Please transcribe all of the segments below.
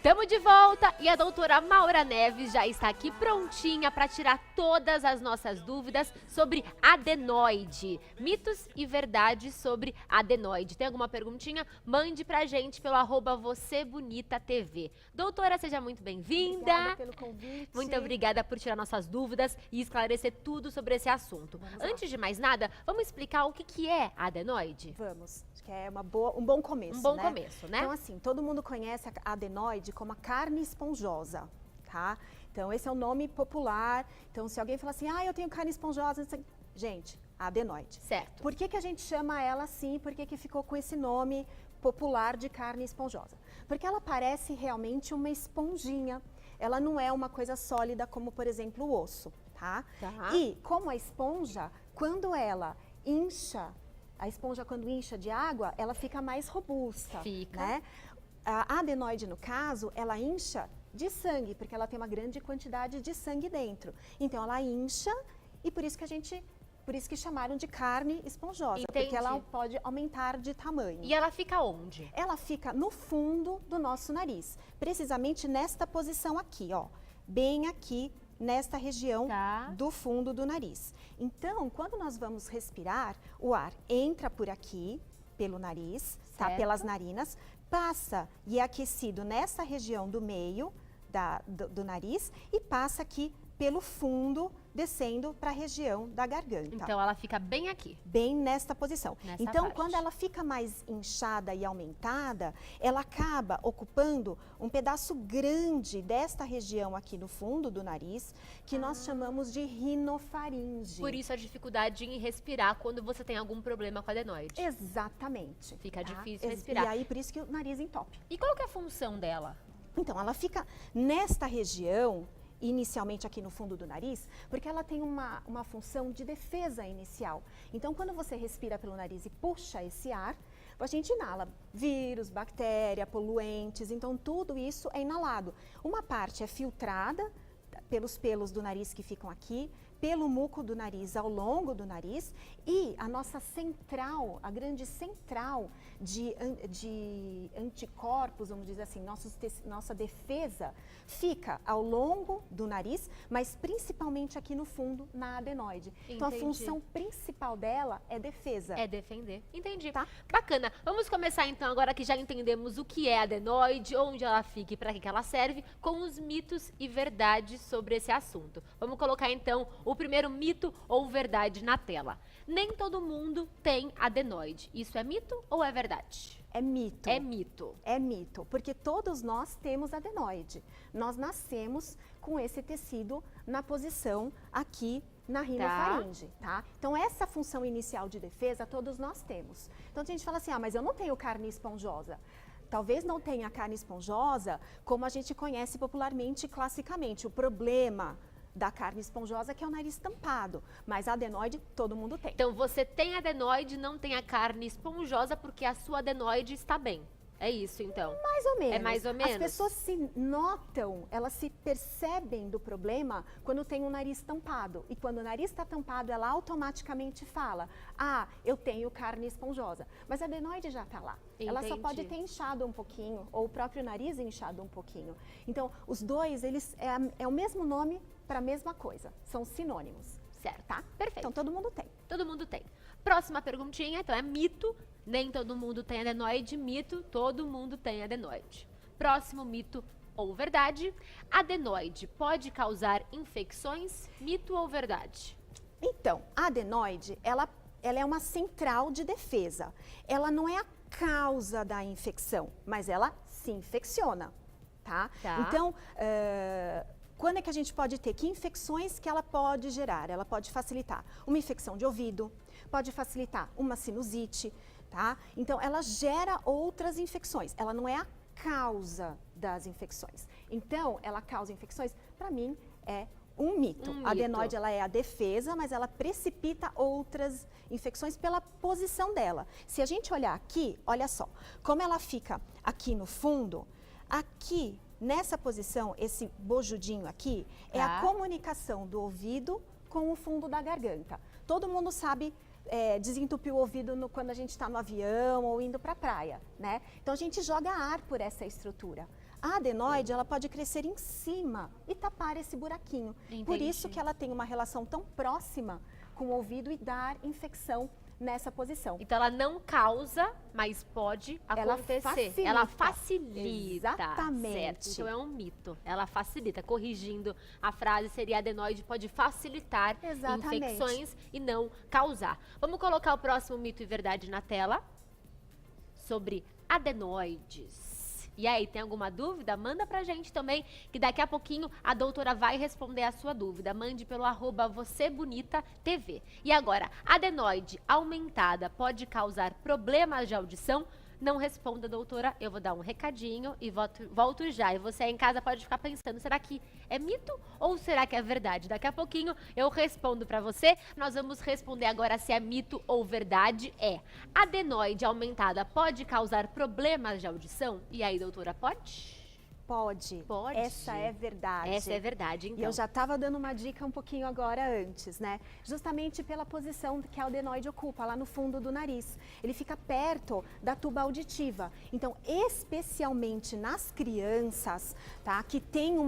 Tamo de volta e a doutora Maura Neves já está aqui prontinha para tirar todas as nossas dúvidas sobre adenoide. Mitos e verdades sobre adenoide. Tem alguma perguntinha? Mande pra gente pelo @vocêbonitatv. Doutora, seja muito bem-vinda. Obrigada pelo convite. Muito obrigada por tirar nossas dúvidas e esclarecer tudo sobre esse assunto. Antes de mais nada, vamos explicar o que é adenoide? Vamos. Acho que é um bom começo, Um bom começo, né? Então, assim, todo mundo conhece a adenoide como a carne esponjosa, tá? Então, esse é o nome popular. Então, se alguém falar assim, eu tenho carne esponjosa, gente, adenoide. Certo. Por que a gente chama ela assim? Por que ficou com esse nome popular de carne esponjosa? Porque ela parece realmente uma esponjinha. Ela não é uma coisa sólida como, por exemplo, o osso, tá? E como a esponja, quando ela incha, a esponja quando incha de água, ela fica mais robusta. Fica. Né? A adenoide, no caso, ela incha de sangue, porque ela tem uma grande quantidade de sangue dentro. Então, ela incha e por isso que chamaram de carne esponjosa. Entendi. Porque ela pode aumentar de tamanho. E ela fica onde? Ela fica no fundo do nosso nariz, precisamente nesta posição aqui, ó, bem aqui nesta região do fundo do nariz. Então, quando nós vamos respirar, o ar entra por aqui, pelo nariz, tá? Pelas narinas, passa e é aquecido nessa região do meio do nariz e passa aqui pelo fundo, descendo para a região da garganta. Então, ela fica bem aqui. Bem nesta posição. Então, parte. quando ela fica mais inchada e aumentada, ela acaba ocupando um pedaço grande desta região aqui no fundo do nariz, que nós chamamos de rinofaringe. Por isso a dificuldade em respirar quando você tem algum problema com adenoide. Exatamente. Fica difícil respirar. E aí, por isso que o nariz entope. E qual que é a função dela? Então, ela fica nesta região, inicialmente aqui no fundo do nariz, porque ela tem uma função de defesa inicial. Então, quando você respira pelo nariz e puxa esse ar, a gente inala vírus, bactéria, poluentes, então tudo isso é inalado. Uma parte é filtrada pelos pelos do nariz que ficam aqui, pelo muco do nariz ao longo do nariz e a nossa central, a grande central de anticorpos, vamos dizer assim, nossa defesa fica ao longo do nariz, mas principalmente aqui no fundo, na adenoide. Entendi. Então a função principal dela é defesa. É defender. Entendi. Tá? Bacana. Vamos começar então, agora que já entendemos o que é adenoide, onde ela fica e para que ela serve, com os mitos e verdades sobre esse assunto. Vamos colocar então o primeiro mito ou verdade na tela. Nem todo mundo tem adenoide. Isso é mito ou é verdade? É mito. É mito. É mito, porque todos nós temos adenoide. Nós nascemos com esse tecido na posição aqui na rinofaringe, tá? Então, essa função inicial de defesa todos nós temos. Então, a gente fala assim, mas eu não tenho carne esponjosa. Talvez não tenha carne esponjosa como a gente conhece popularmente e classicamente. O problema da carne esponjosa que é o nariz tampado, mas adenoide todo mundo tem. Então, você tem adenoide, não tem a carne esponjosa porque a sua adenoide está bem. É isso, então? Mais ou menos. É mais ou menos? As pessoas se notam, elas se percebem do problema quando tem um nariz tampado. E quando o nariz está tampado, ela automaticamente fala, eu tenho carne esponjosa. Mas a adenoide já está lá. Entendi. Ela só pode ter inchado um pouquinho, ou o próprio nariz inchado um pouquinho. Então, os dois, eles é o mesmo nome para a mesma coisa. São sinônimos. Certo. Tá? Perfeito. Então, todo mundo tem. Todo mundo tem. Próxima perguntinha, então é mito. Nem todo mundo tem adenoide. Mito, todo mundo tem adenoide. Próximo mito ou verdade. Adenoide pode causar infecções? Mito ou verdade? Então, a adenoide, ela é uma central de defesa. Ela não é a causa da infecção, mas ela se infecciona, tá? Então, quando é que a gente pode ter? Que infecções que ela pode gerar? Ela pode facilitar uma infecção de ouvido, pode facilitar uma sinusite, tá? Então, ela gera outras infecções. Ela não é a causa das infecções. Então, ela causa infecções? Para mim, é um mito. A adenoide, ela é a defesa, mas ela precipita outras infecções pela posição dela. Se a gente olhar aqui, olha só, como ela fica aqui no fundo, aqui nessa posição, esse bojudinho aqui, é a comunicação do ouvido com o fundo da garganta. Todo mundo sabe desentupir o ouvido quando a gente está no avião ou indo para a praia, né? Então a gente joga ar por essa estrutura. A adenoide, ela pode crescer em cima e tapar esse buraquinho. Entendi. Por isso que ela tem uma relação tão próxima com o ouvido e dar infecção nessa posição. Então ela não causa, mas pode acontecer. Ela facilita. Exatamente. Certo. Então é um mito. Ela facilita. Corrigindo a frase, seria adenoide pode facilitar infecções e não causar. Vamos colocar o próximo mito e verdade na tela sobre adenoides. E aí, tem alguma dúvida? Manda pra gente também, que daqui a pouquinho a doutora vai responder a sua dúvida. Mande pelo @vocêbonitatv. E agora, adenoide aumentada pode causar problemas de audição? Não responda, doutora, eu vou dar um recadinho e volto já. E você aí em casa pode ficar pensando, será que é mito ou será que é verdade? Daqui a pouquinho eu respondo pra você. Nós vamos responder agora se é mito ou verdade. Adenoide aumentada pode causar problemas de audição? E aí, doutora, pode? Pode. Pode. Essa é verdade. Essa é verdade, então. E eu já estava dando uma dica um pouquinho agora antes, né? Justamente pela posição que a adenoide ocupa, lá no fundo do nariz. Ele fica perto da tuba auditiva. Então, especialmente nas crianças, tá? Que tem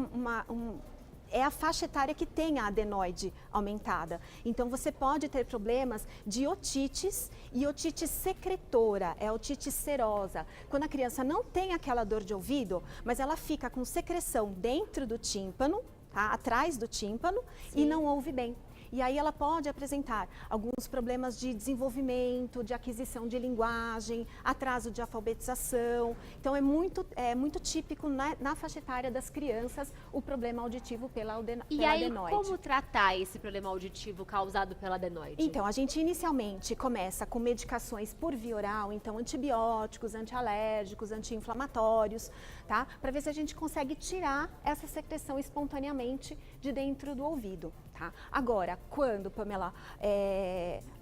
é a faixa etária que tem a adenoide aumentada. Então, você pode ter problemas de otites e otite secretora, é otite serosa. Quando a criança não tem aquela dor de ouvido, mas ela fica com secreção dentro do tímpano, tá? Atrás do tímpano, e não ouve bem. E aí ela pode apresentar alguns problemas de desenvolvimento, de aquisição de linguagem, atraso de alfabetização. Então é muito típico na faixa etária das crianças o problema auditivo pela adenoide. E aí, como tratar esse problema auditivo causado pela adenoide? Então, a gente inicialmente começa com medicações por via oral, então antibióticos, antialérgicos, anti-inflamatórios, tá? Para ver se a gente consegue tirar essa secreção espontaneamente de dentro do ouvido, tá? Agora, quando, Pamela,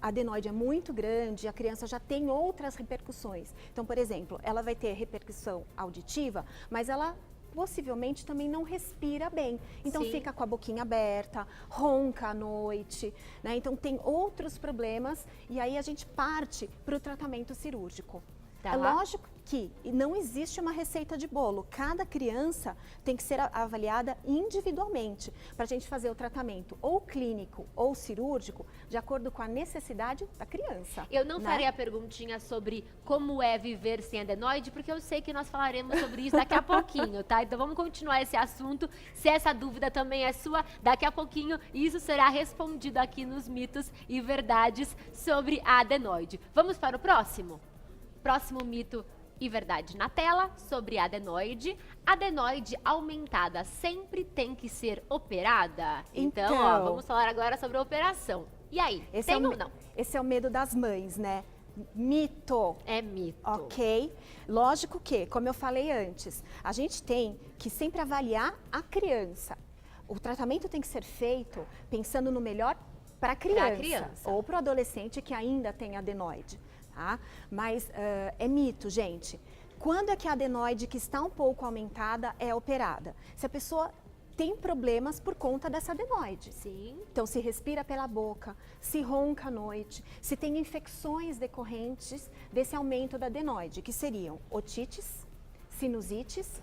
a adenoide é muito grande, a criança já tem outras repercussões. Então, por exemplo, ela vai ter repercussão auditiva, mas ela possivelmente também não respira bem. Então, fica com a boquinha aberta, ronca à noite, né? Então, tem outros problemas e aí a gente parte para o tratamento cirúrgico. Tá. É lógico que não existe uma receita de bolo. Cada criança tem que ser avaliada individualmente para a gente fazer o tratamento ou clínico ou cirúrgico de acordo com a necessidade da criança. Eu não farei a perguntinha sobre como é viver sem adenoide, porque eu sei que nós falaremos sobre isso daqui a pouquinho, tá? Então vamos continuar esse assunto. Se essa dúvida também é sua, daqui a pouquinho isso será respondido aqui nos mitos e verdades sobre a adenoide. Vamos para o próximo? Próximo mito e verdade na tela sobre a adenoide. Adenoide aumentada sempre tem que ser operada? Então, vamos falar agora sobre a operação. E aí, tem ou não? Esse é o medo das mães, né? Mito. É mito. Ok? Lógico que, como eu falei antes, a gente tem que sempre avaliar a criança. O tratamento tem que ser feito pensando no melhor para a criança ou para o adolescente que ainda tem adenoide. Tá? Mas é mito, gente. Quando é que a adenoide que está um pouco aumentada é operada? Se a pessoa tem problemas por conta dessa adenoide. Sim. Então, se respira pela boca, se ronca à noite, se tem infecções decorrentes desse aumento da adenoide, que seriam otites, sinusites,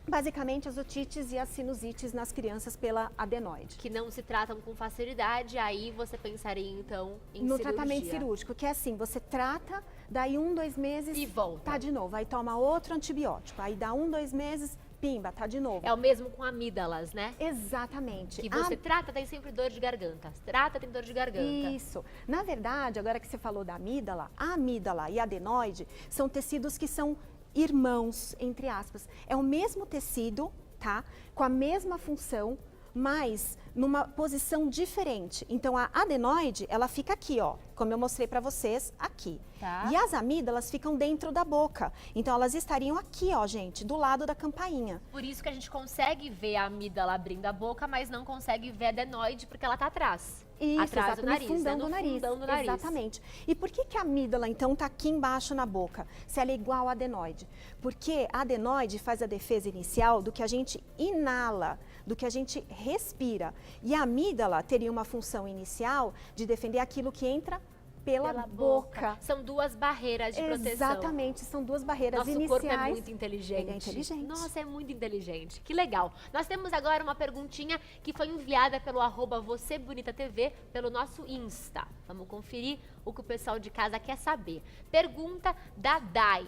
basicamente as otites e as sinusites nas crianças pela adenoide. Que não se tratam com facilidade, aí você pensaria então em no cirurgia. Tratamento cirúrgico, que é assim, você trata, daí 1, 2 meses e volta. Tá de novo, aí toma outro antibiótico, aí dá 1, 2 meses, pimba, tá de novo. É o mesmo com amígdalas, né? Exatamente. Que você trata, tem sempre dor de garganta. Trata, tem dor de garganta. Isso. Na verdade, agora que você falou da amígdala, a amígdala e a adenoide são tecidos que são irmãos, entre aspas. É o mesmo tecido, tá? Com a mesma função, mas numa posição diferente. Então, a adenoide, ela fica aqui, ó, como eu mostrei para vocês, aqui. Tá. E as amígdalas ficam dentro da boca. Então, elas estariam aqui, ó, gente, do lado da campainha. Por isso que a gente consegue ver a amígdala abrindo a boca, mas não consegue ver a adenoide, porque ela tá atrás. Isso, atrás do nariz, no fundão, né? do nariz. Fundão do nariz. Exatamente. E por que a amígdala, então, está aqui embaixo na boca, se ela é igual à adenoide? Porque a adenoide faz a defesa inicial do que a gente inala, do que a gente respira. E a amígdala teria uma função inicial de defender aquilo que entra pela boca. São duas barreiras de proteção. Exatamente, são duas barreiras Nosso iniciais. corpo é muito inteligente. Ele é inteligente. Nossa, é muito inteligente. Que legal. Nós temos agora uma perguntinha que foi enviada pelo @VocêBonitaTV, pelo nosso Insta. Vamos conferir o que o pessoal de casa quer saber. Pergunta da Dai.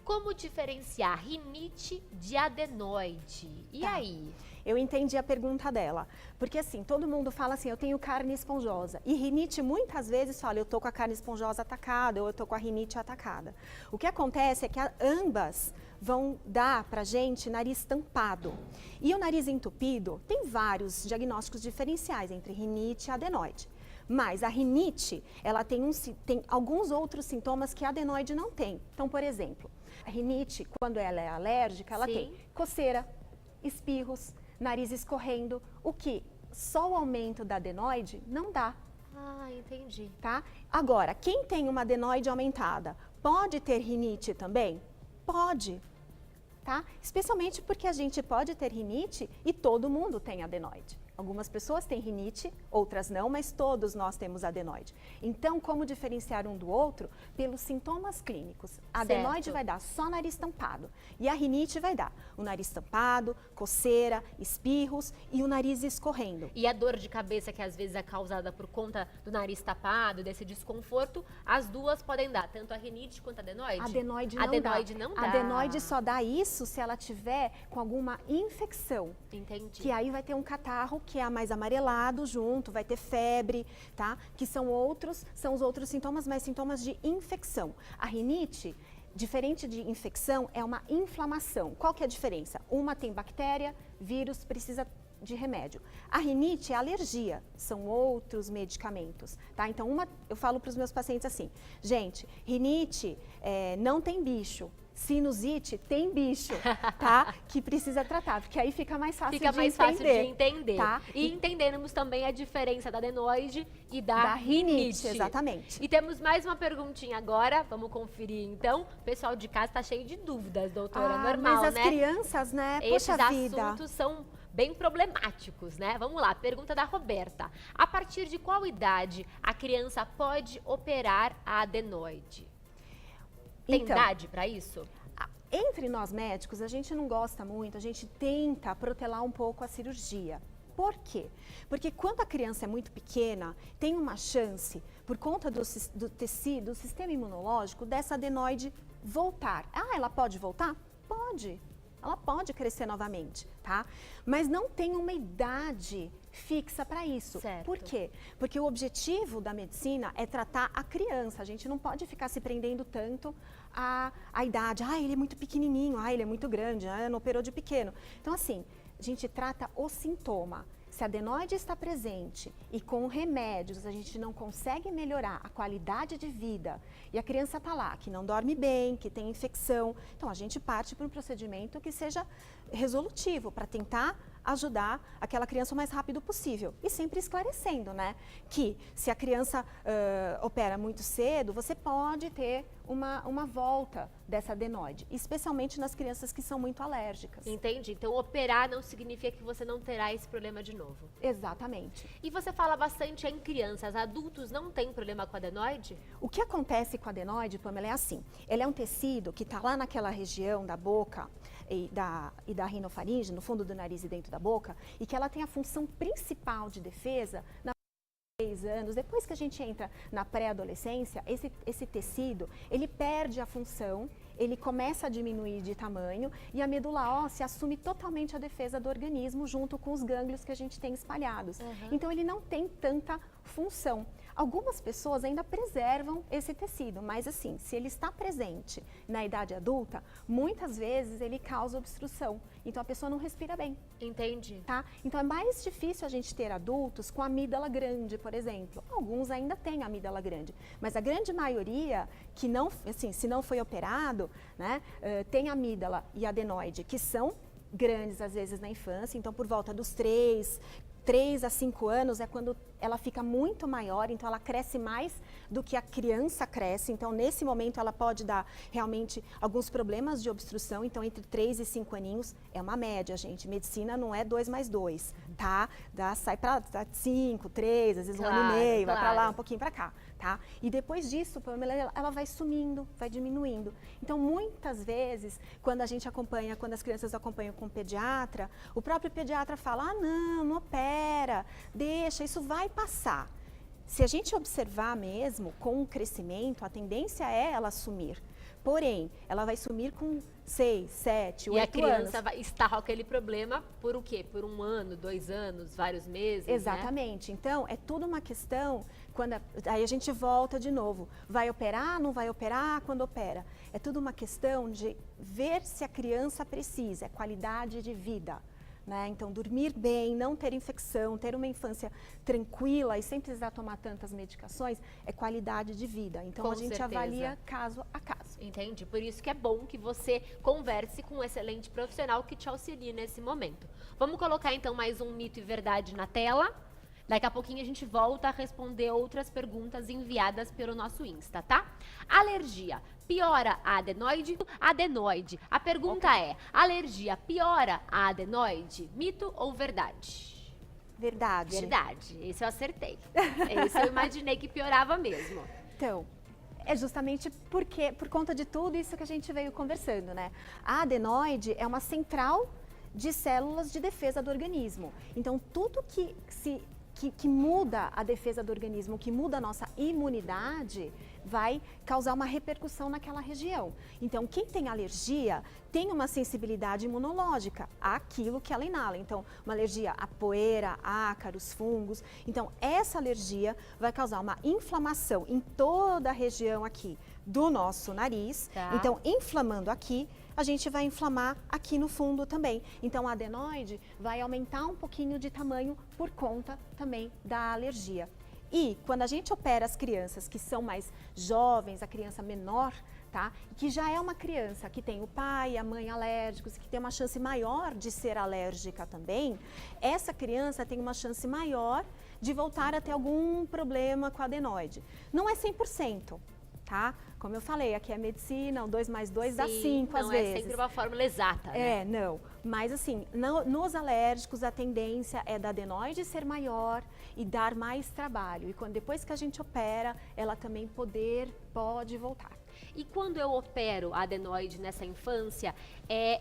Como diferenciar rinite de adenoide? E aí? Eu entendi a pergunta dela, porque assim, todo mundo fala assim, eu tenho carne esponjosa, e rinite muitas vezes fala, eu tô com a carne esponjosa atacada, ou eu tô com a rinite atacada. O que acontece é que ambas vão dar pra gente nariz tampado. E o nariz entupido tem vários diagnósticos diferenciais entre rinite e adenoide. Mas a rinite, ela tem alguns outros sintomas que a adenoide não tem. Então, por exemplo, a rinite, quando ela é alérgica, ela tem coceira, espirros, nariz escorrendo, o que só o aumento da adenoide não dá. Ah, entendi. Tá? Agora, quem tem uma adenoide aumentada, pode ter rinite também? Pode. Tá? Especialmente porque a gente pode ter rinite e todo mundo tem adenoide. Algumas pessoas têm rinite, outras não, mas todos nós temos adenoide. Então, como diferenciar um do outro? Pelos sintomas clínicos. A adenoide vai dar só nariz tampado e a rinite vai dar o nariz tampado, coceira, espirros e o nariz escorrendo. E a dor de cabeça que às vezes é causada por conta do nariz tapado, desse desconforto, as duas podem dar, tanto a rinite quanto a adenoide? Adenoide não dá. A adenoide só dá isso se ela tiver com alguma infecção. Entendi. Que aí vai ter um catarro que é mais amarelado junto, vai ter febre, tá? Que são os outros sintomas, mas sintomas de infecção. A rinite, diferente de infecção, é uma inflamação. Qual que é a diferença? Uma tem bactéria, vírus, precisa de remédio. A rinite é alergia, são outros medicamentos, tá? Então, eu falo para os meus pacientes assim, gente, rinite não tem bicho. Sinusite tem bicho, tá? Que precisa tratar, porque aí fica mais fácil de entender. Fica mais fácil de entender. Tá? E entendermos também a diferença da adenoide e da rinite. Exatamente. E temos mais uma perguntinha agora, vamos conferir então. O pessoal de casa está cheio de dúvidas, doutora, normal, mas as né? Crianças, né? Esses Poxa vida. assuntos são bem problemáticos, né? Vamos lá, pergunta da Roberta. A partir de qual idade a criança pode operar a adenoide? Tem idade para isso? Entre nós médicos, a gente não gosta muito, a gente tenta protelar um pouco a cirurgia. Por quê? Porque quando a criança é muito pequena, tem uma chance, por conta do tecido, do sistema imunológico, dessa adenoide voltar. Ah, ela pode voltar? Pode. Ela pode crescer novamente, tá? Mas não tem uma idade fixa para isso. Certo. Por quê? Porque o objetivo da medicina é tratar a criança. A gente não pode ficar se prendendo tanto à idade. Ah, ele é muito pequenininho, ah, ele é muito grande, ah, não operou de pequeno. Então, assim, a gente trata o sintoma. Se a adenoide está presente e com remédios a gente não consegue melhorar a qualidade de vida e a criança está lá, que não dorme bem, que tem infecção, então a gente parte para um procedimento que seja resolutivo para tentar ajudar aquela criança o mais rápido possível. E sempre esclarecendo, né, que se a criança opera muito cedo, você pode ter uma volta dessa adenoide, especialmente nas crianças que são muito alérgicas. Entendi. Então, operar não significa que você não terá esse problema de novo. Exatamente. E você fala bastante em crianças. Adultos não têm problema com adenoide? O que acontece com a adenoide, Pamela, é assim. Ele é um tecido que está lá naquela região da boca e da rinofaringe, no fundo do nariz e dentro da boca, e que ela tem a função principal de defesa na 6 anos, depois que a gente entra na pré-adolescência, esse tecido, ele perde a função, ele começa a diminuir de tamanho e a medula óssea assume totalmente a defesa do organismo junto com os gânglios que a gente tem espalhados. Então, ele não tem tanta função. Algumas pessoas ainda preservam esse tecido, mas assim, se ele está presente na idade adulta, muitas vezes ele causa obstrução. Então a pessoa não respira bem. Entendi. Tá? Então é mais difícil a gente ter adultos com amígdala grande, por exemplo. Alguns ainda têm amígdala grande, mas a grande maioria que não, assim, se não foi operado, né, tem amígdala e adenoide, que são grandes às vezes na infância, então por volta dos 3, 3 a 5 anos é quando ela fica muito maior, então ela cresce mais do que a criança cresce. Então, nesse momento, ela pode dar realmente alguns problemas de obstrução. Então, entre 3 e 5 aninhos é uma média, gente. Medicina não é 2 mais 2, tá? Sai para 5, 3, às vezes 1 ano e meio, vai para lá, um pouquinho para cá, tá? E depois disso, Pamela, ela vai sumindo, vai diminuindo. Então, muitas vezes, quando a gente acompanha, quando as crianças acompanham com o pediatra, o próprio pediatra fala, ah, não opera, deixa, isso vai passar. Se a gente observar mesmo, com o crescimento, a tendência é ela sumir. Porém, ela vai sumir com 6, 7, 8 anos. E a criança vai estar com aquele problema por o quê? Por 1 ano, 2 anos, vários meses, exatamente. Né? Então, é tudo uma questão, aí a gente volta de novo. Vai operar, não vai operar, quando opera? É tudo uma questão de ver se a criança precisa, é qualidade de vida. Né? Então, dormir bem, não ter infecção, ter uma infância tranquila e sem precisar tomar tantas medicações, é qualidade de vida. Então, a gente avalia caso a caso. Entendi. Por isso que é bom que você converse com um excelente profissional que te auxilie nesse momento. Vamos colocar, então, mais um mito e verdade na tela. Daqui a pouquinho a gente volta a responder outras perguntas enviadas pelo nosso Insta, tá? Alergia piora a adenoide? Adenoide. A pergunta é, alergia piora a adenoide? Mito ou verdade? Verdade. Verdade. Esse eu acertei. Esse eu imaginei que piorava mesmo. Então, é justamente por conta de tudo isso que a gente veio conversando, né? A adenoide é uma central de células de defesa do organismo. Então, tudo que muda a defesa do organismo, que muda a nossa imunidade, vai causar uma repercussão naquela região. Então, quem tem alergia tem uma sensibilidade imunológica àquilo que ela inala. Então, uma alergia à poeira, ácaros, fungos. Então, essa alergia vai causar uma inflamação em toda a região aqui do nosso nariz. Tá. Então, inflamando aqui, a gente vai inflamar aqui no fundo também. Então, a adenoide vai aumentar um pouquinho de tamanho por conta também da alergia. E quando a gente opera as crianças que são mais jovens, a criança menor, tá? Que já é uma criança que tem o pai e a mãe alérgicos, que tem uma chance maior de ser alérgica também, essa criança tem uma chance maior de voltar a ter algum problema com a adenoide. Não é 100%. Tá? Como eu falei, aqui é medicina, o 2 mais 2 dá 5 às vezes. Não é sempre uma fórmula exata, né? É, não. Mas assim, nos alérgicos a tendência é da adenoide ser maior e dar mais trabalho. E depois que a gente opera, ela também pode voltar. E quando eu opero a adenoide nessa infância,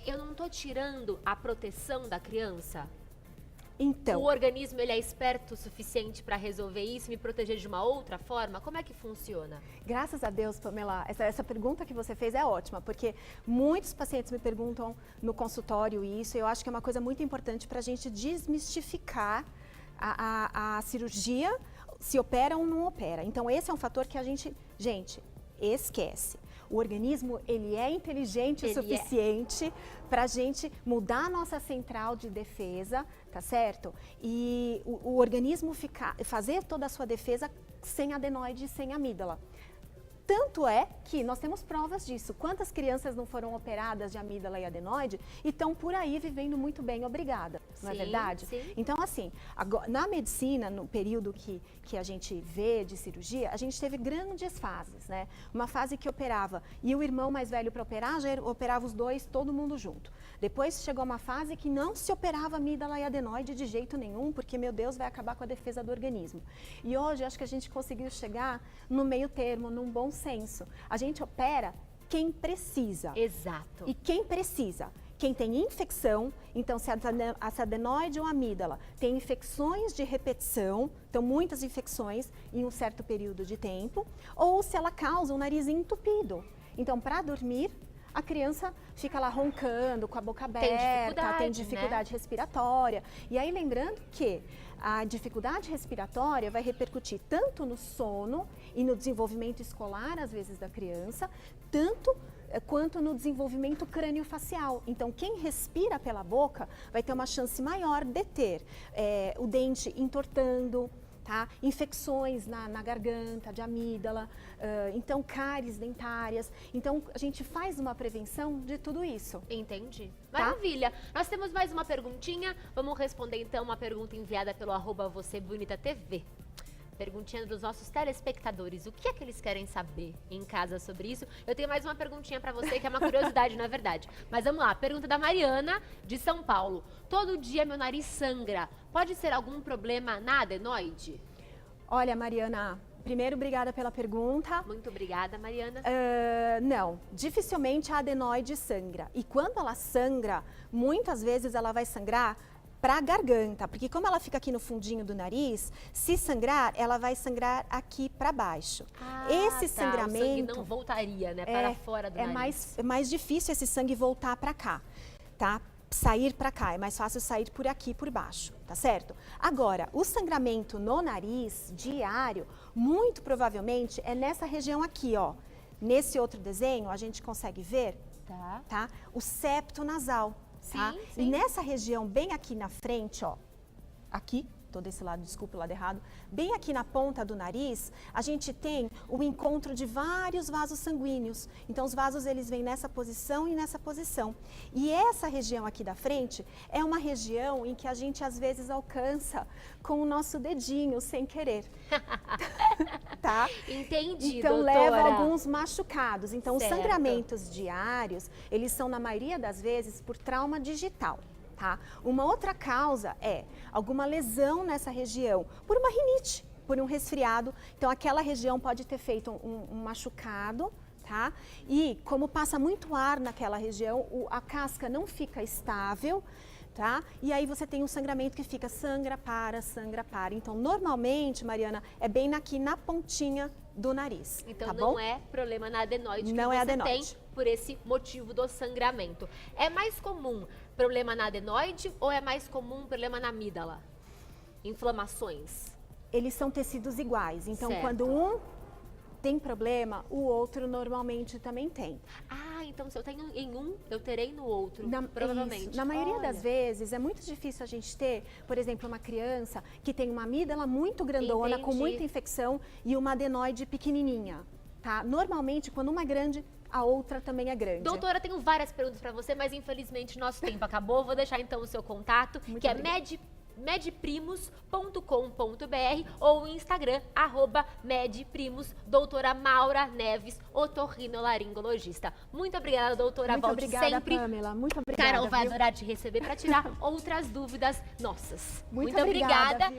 eu não estou tirando a proteção da criança? Então, o organismo ele é esperto o suficiente para resolver isso, me proteger de uma outra forma? Como é que funciona? Graças a Deus, Pamela, essa pergunta que você fez é ótima, porque muitos pacientes me perguntam no consultório isso, e eu acho que é uma coisa muito importante para a gente desmistificar a cirurgia, se opera ou não opera. Então, esse é um fator que a gente esquece. O organismo, ele é inteligente o suficiente para a gente mudar a nossa central de defesa, tá certo? E o organismo fazer toda a sua defesa sem adenoide e sem amígdala. Tanto é que nós temos provas disso. Quantas crianças não foram operadas de amígdala e adenoide e estão por aí vivendo muito bem, obrigada, não é verdade? Sim. Então, assim, na medicina, no período que a gente vê de cirurgia, a gente teve grandes fases, né? Uma fase que operava e o irmão mais velho para operar, já operava os dois, todo mundo junto. Depois chegou uma fase que não se operava amígdala e adenoide de jeito nenhum, porque, meu Deus, vai acabar com a defesa do organismo. E hoje, acho que a gente conseguiu chegar no meio termo, num bom senso. A gente opera quem precisa. Exato. E quem precisa? Quem tem infecção, então se a adenoide ou a amígdala tem infecções de repetição, então muitas infecções em um certo período de tempo, ou se ela causa um nariz entupido. Então, para dormir, a criança fica lá roncando, com a boca aberta, tem dificuldade respiratória. E aí, lembrando que a dificuldade respiratória vai repercutir tanto no sono e no desenvolvimento escolar, às vezes, da criança, tanto quanto no desenvolvimento crâniofacial. Então, quem respira pela boca vai ter uma chance maior de ter o dente entortando, tá? Infecções na garganta, de amígdala, então cáries dentárias. Então a gente faz uma prevenção de tudo isso. Entendi. Tá? Maravilha. Nós temos mais uma perguntinha. Vamos responder então uma pergunta enviada pelo @vocêbonita.tv. Perguntinha dos nossos telespectadores. O que é que eles querem saber em casa sobre isso? Eu tenho mais uma perguntinha pra você, que é uma curiosidade, na verdade. Mas vamos lá. Pergunta da Mariana, de São Paulo. Todo dia meu nariz sangra. Pode ser algum problema na adenoide? Olha, Mariana, primeiro, obrigada pela pergunta. Muito obrigada, Mariana. Não, dificilmente a adenoide sangra. E quando ela sangra, muitas vezes ela vai sangrar para a garganta, porque como ela fica aqui no fundinho do nariz, se sangrar, ela vai sangrar aqui para baixo. Esse sangramento... O sangue não voltaria, né, para fora do nariz. É mais difícil esse sangue voltar para cá, tá? Sair para cá, é mais fácil sair por aqui, por baixo, tá certo? Agora, o sangramento no nariz, diário, muito provavelmente é nessa região aqui, ó. Nesse outro desenho, a gente consegue ver, tá? O septo nasal. Tá? Sim. E nessa região, bem aqui na frente, ó, aqui, tô desse lado, desculpa o lado errado, bem aqui na ponta do nariz, a gente tem o encontro de vários vasos sanguíneos. Então, os vasos, eles vêm nessa posição e nessa posição. E essa região aqui da frente é uma região em que a gente, às vezes, alcança com o nosso dedinho, sem querer. Tá? Entendi, então, doutora. leva alguns machucados. Então, Certo. os sangramentos diários, eles são, na maioria das vezes, por trauma digital. Tá? Uma outra causa é alguma lesão nessa região, por uma rinite, por um resfriado. Então, aquela região pode ter feito um machucado, tá? E como passa muito ar naquela região, a casca não fica estável, tá? E aí você tem um sangramento que fica sangra, para. Então, normalmente, Mariana, é bem aqui na pontinha do nariz. Então tá não bom? é problema na adenoide que Não você é adenoide. tem por esse motivo do sangramento. É mais comum problema na adenoide ou é mais comum problema na amígdala? Inflamações? Eles são tecidos iguais. Então, Certo. quando um tem problema, o outro normalmente também tem. Ah, então se eu tenho em um, eu terei no outro, É provavelmente. isso. Na maioria Olha. das vezes, é muito difícil a gente ter, por exemplo, uma criança que tem uma amígdala muito grandona, com Entendi. muita infecção, e uma adenoide pequenininha, tá? Normalmente, quando uma é grande, a outra também é grande. Doutora, tenho várias perguntas para você, mas infelizmente nosso tempo acabou. Vou deixar então o seu contato, Muito que é obrigada. medprimos.com.br ou o Instagram, @medprimos, doutora Maura Neves, otorrinolaringologista. Muito obrigada, doutora. Muito Volte obrigada, sempre. Pamela. Muito obrigada. Carol vai viu? adorar te receber para tirar outras dúvidas nossas. Muito obrigada. viu?